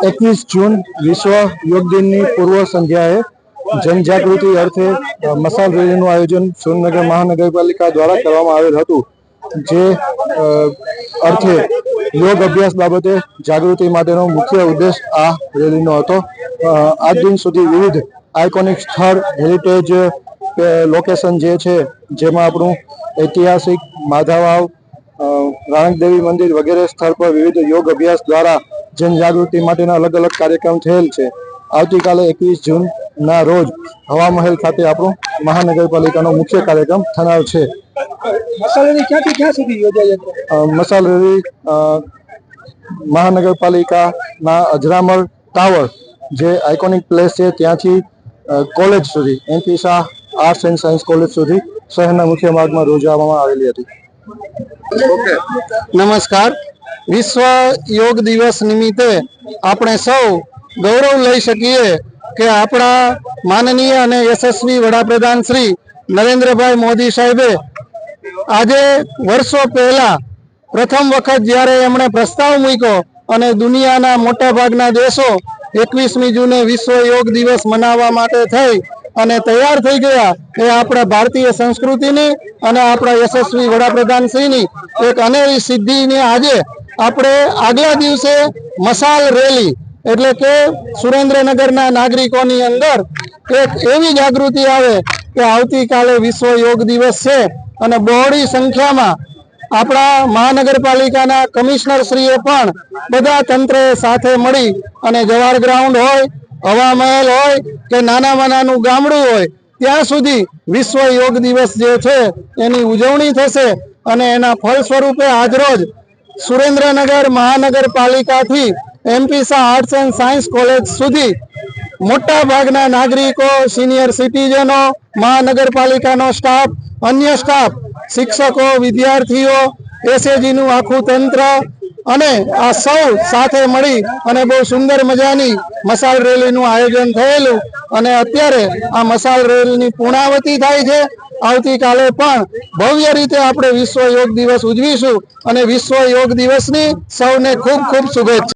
21 जून विश्व योग दिन की पूर्व संध्याए जनजागृति अर्थे मसाल रेलीનું આયોજન સુરેન્દ્રનગર મહાનગરપાલિકા દ્વારા કરવામાં આવેલ હતું। જે અર્થે યોગ અભ્યાસ બાબતે જાગૃતિ માટેનો મુખ્ય ઉદ્દેશ આ રેલીનો હતો। આજ દિન સુધી વિવિધ આઇકોનિક સ્થળ હેરિટેજ લોકેશન જે છે જેમાં આપણું ઐતિહાસિક માધાવાવ રાણકદેવી મંદિર વગેરે સ્થળ પર વિવિધ યોગ અભ્યાસ દ્વારા जनजागृति माटेना अलग अलग कार्यक्रम थयेल छे। आवतीकाले 21 जून ना रोज हवा महल खाते आपणो महानगरपालिकानो मुख्य कार्यक्रम थनार छे। मसाल रेली क्यांथी क्यां सुधी योजाय छे? मसाल रेली महानगरपालिकाना अजरामर टावर जे आइकोनिक प्लेस छे त्यांथी कॉलेज सुधी MP Shah arts and science college सुधी शहरना मुख्य मार्गमां योजवामां आवेली हती। नमस्कार। विश्व योग दिवस निमित्ते आपणे सौ गौरव लई सकीए के आपणा माननीय अने यशस्वी वडाप्रधान श्री नरेन्द्रभाई मोदी साहेबे आजे वर्षों पहला प्रथम वखत ज्यारे एमणे प्रस्ताव मूक्यो अने दुनियाना मोटा भागना देशों 21मी जूने विश्व योग दिवस मनाववा माटे थई अने तैयार थई गया। ए आपणा भारतीय संस्कृतिनी अने आपणा यशस्वी वडाप्रधान श्रीनी एक अनेरी सिद्धिने आजे આપણે આગલા દિવસે મસાલ રેલી એટલે કે સુરેન્દ્રનગરના નાગરિકોની અંદર એક એવી જાગૃતિ આવે કે આવતીકાલે વિશ્વ યોગ દિવસ છે અને બહોળી સંખ્યામાં આપણા મહાનગરપાલિકાના કમિશનર શ્રીએ પણ બધા તંત્રએ સાથે મળી અને જવાહર ગ્રાઉન્ડ હોય, હવા મહેલ હોય કે નાનામાં નાનું ગામડું હોય ત્યાં સુધી વિશ્વ યોગ દિવસ જે છે એની ઉજવણી થશે અને એના ફળ સ્વરૂપે આજરોજ सुरेन्द्रनगर महानगरपालिका थी MP Shah arts and science college सुधी मोटा भागना नागरिकों, सीनियर सिटीजनों, महानगरपालिका स्टाफ, अन्य स्टाफ, शिक्षकों, विद्यार्थीओ, एसएजी नु आखू तंत्र अने आ सौ साथे मळी अने बहु सुंदर मजानी मसाल रेली नु आयोजन थयेलुं अने अत्यारे आ मसाल रेली पूर्णावती थाय छे। आवतीकाले पण भव्य रीते आपणे विश्व योग दिवस उजवीशुं अने विश्व योग दिवसनी सौने खूब खूब शुभेच्छा।